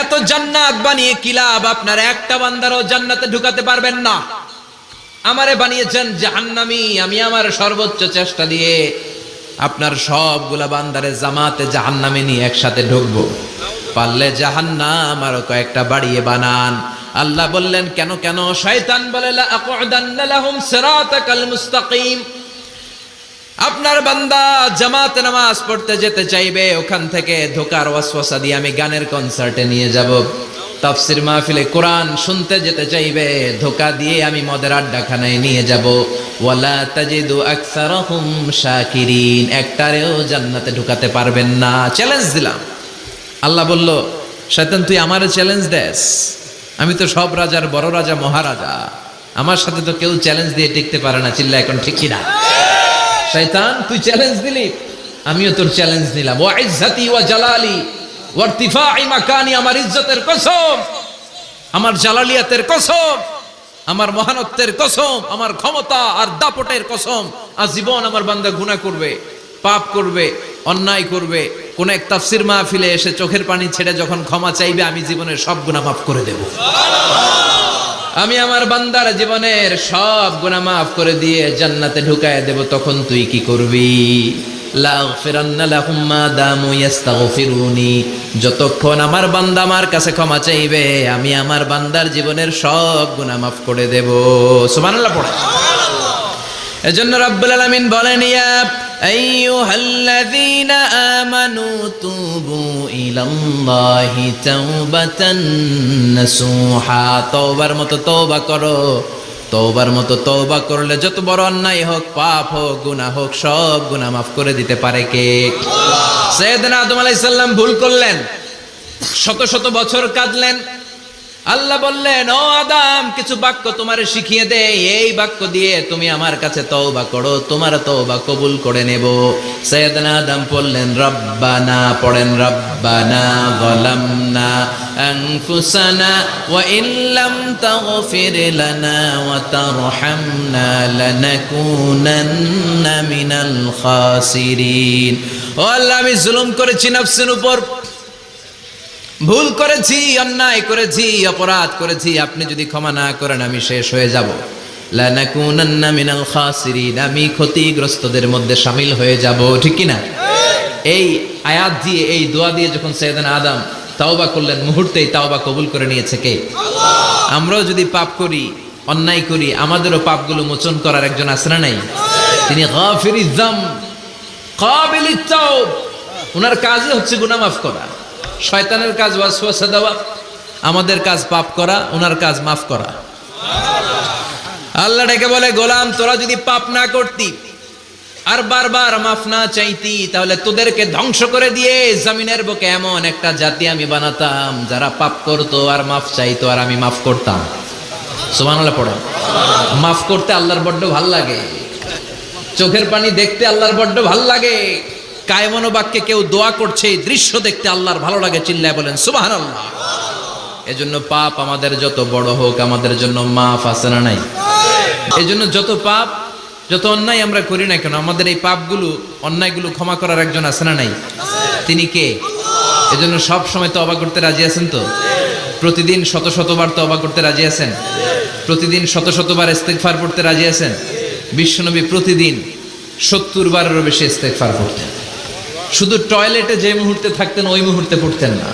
এত জান্নাত বানিয়ে কি লাভ? আপনার একটা বান্দারও জান্নাতে ঢুকাতে পারবেন না। আমারে বানিয়েছেন জাহান্নামী, আমি আমার সর্বোচ্চ চেষ্টা দিয়ে আপনার সবগুলা বান্দারে জামাতে জাহান্নামে নিয়ে একসাথে ঢুকবো। পারলে জাহান্নাম আরো কয়েকটা বাড়িয়ে বানান। আল্লাহ বললেন কেন কেন? শয়তান বলে লা আকুদান্না লাহুম সিরাতাকাল মুস্তাকিম। আপনার বান্দা জামাতে নামাজ পড়তে যেতে চাইবে, ওখান থেকে ধোকার ওয়াসওয়াসা দিয়ে আমি গানের কনসার্টে নিয়ে যাব। তাফসির মাহফিলে কোরআন শুনতে যেতে চাইবে, ধোকা দিয়ে আমি মদের আড্ডাখানায় নিয়ে যাব। ওয়ালা তাজিদু আকসারাহুম শাকিরিন। একটারেও জান্নাতে ঢুকাতে পারবেন না। চ্যালেঞ্জ দিলাম। আল্লাহ বলল শয়তান তুই আমারে চ্যালেঞ্জ দেস? আমি তো সব রাজার বড় রাজা, মহারাজা। আমার সাথে তো কেউ চ্যালেঞ্জ দিয়ে টিকতে পারে না। চিল্লা এখন ঠিক কিনা? শয়তান তুই চ্যালেঞ্জ দিলি, আমিও তোর চ্যালেঞ্জ নিলাম। ওয়া ইজ্জতি ওয়া জালালি ওয়া ইরতিফাই মাকানি। আমার ইজ্জতের কসম, আমার জালালিয়াতের কসম, আমার মহানত্বের কসম, আমার ক্ষমতা আর দাপটের কসম, আজীবন আমার বান্দা গুনাহ করবে, পাপ করবে, অন্যায় করবে, কোন এক তাফসির মাহফিলে এসে চোখের পানি ছেড়ে যখন ক্ষমা চাইবে, আমি জীবনের সব গুনাহ মাফ করে দেব। আমি আমার বান্দার জীবনের সব গুনাহ মাফ করে দিয়ে জান্নাতে ঢুকায় দেব। তখন তুই কি করবি? লাগফিরান্না লাহুম মা দামু ইস্তাগফিরুনি। যতক্ষণ আমার বান্দা আমার কাছে ক্ষমা চাইবে, আমি আমার বান্দার জীবনের সব গুনাহ মাফ করে দেব। সুবহানাল্লাহ পড়ে। এজন্য রাব্বুল আলামিন বলেন ইয়া আইয়ুহাল্লাযীনা আমানু তুবু ইলাল্লাহি তাওবাতান নাসুহা। তওবার মতো তওবা করো। তওবার মতো তওবা করলে যত বড় অন্যায় হোক, পাপ হোক, গুনাহ হোক, সব গুনাহ মাফ করে দিতে পারে কে? আল্লাহ। সাইয়েদনা আদম আলাইহিস সালাম ভুল করলেন, শত শত বছর কাঁদলেন। আল্লাহ বললেন ও আদম, কিছু বাক্য তোমারে শিখিয়ে দেই, এই বাক্য দিয়ে তুমি আমার কাছে তওবা করো, তোমার তওবা কবুল করে নেব। সাইয়েদনা আদম বললেন রব্বানা, পড়েন রব্বানা যালামনা আনফুসানা ওয়া ইল্লাম তাগফির লানা ওয়া তারহামনা লানাকুনান্না মিনাল খাসিরিন। ও আল্লাহ, আমি জুলুম করেছি নফসের উপর, ভুল করেছি, অন্যায় করেছি, অপরাধ করেছি। আপনি যদি ক্ষমা না করেন আমি শেষ হয়ে যাব। লানাকুনান্না মিনাল খাসিরিন, আমি ক্ষতিগ্রস্তদের মধ্যে শামিল হয়ে যাব। ঠিক কি না? এই আয়াত দিয়ে, এই দোয়া দিয়ে যখন সাইয়েদনা আদম তাওবা করলেন, মুহূর্তেই তাওবা কবুল করে নিয়েছে কে? আল্লাহ। আমরাও যদি পাপ করি, অন্যায় করি, আমাদেরও পাপগুলো মোচন করার একজন আছে না নাই? তিনি গাফিরিয যাম কাবিলিত তাওব। ওনার কাজই হচ্ছে গুনাহ মাফ করা। শয়তানের কাজ ওয়াসওয়াসা দেওয়া, আমাদের কাজ পাপ করা, ওনার কাজ মাফ করা। আল্লাহ ডেকে বলে গোলাম, তোরা যদি পাপ না করতি আর বারবার মাফ না চাইতি, তাহলে তোদেরকে ধ্বংস করে দিয়ে জমিনের বুকে এমন একটা জাতি আমি বানাতাম যারা পাপ করতো আর মাফ চাইতো, আর আমি মাফ করতাম। সুবহানাল্লাহ পড়ো। মাফ করতে আল্লাহর বড্ড ভাল লাগে, চোখের পানি দেখতে আল্লাহর বড্ড ভাল লাগে। কায়মনো বাক্যে কেউ দোয়া করছে, এই দৃশ্য দেখতে আল্লাহর ভালো লাগে। চিল্লায় বলেন সুবহানাল্লাহ। এজন্য পাপ আমাদের যত বড় হোক, আমাদের জন্য মাফ আছে না নাই? এজন্য যত পাপ, যত অন্যায় আমরা করি না কেন, আমাদের এই পাপগুলো, অন্যায়গুলো ক্ষমা করার একজন আছে না নাই? তিনি কে? এজন্য সব সময় তওবা করতে রাজি আছেন তো? প্রতিদিন শত শতবার তওবা করতে রাজি আছেন? প্রতিদিন শত শতবার ইস্তিগফার পড়তে রাজি আছেন? বিশ্বনবী প্রতিদিন 70 বারেরও বেশি ইস্তিগফার পড়তেন। শুধু টয়লেটে যে মুহূর্তে থাকতেন ওই মুহূর্তে পড়তেন না।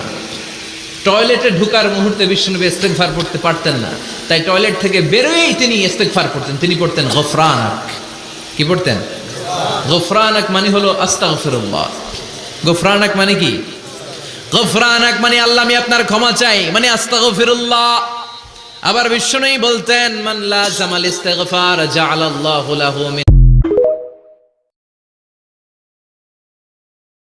টয়লেটে ঢুকার মুহূর্তে বিশ্বনবী ইস্তিগফার পড়তে পারতেন না, তাই টয়লেট থেকে বেরোয়েই তিনি ইস্তিগফার পড়তেন। তিনি পড়তেন গফরানাক। কি পড়তেন? গফরানাক মানে হলো আস্তাগফিরুল্লাহ। গফরানাক মানে কি? গফরানাক মানে আল্লাহ আমি আপনার ক্ষমা চাই, মানে আস্তাগফিরুল্লাহ। আবার বিশ্বনবী বলতেন মান লাযামাল ইস্তিগফার জাআলাল্লাহু লাহু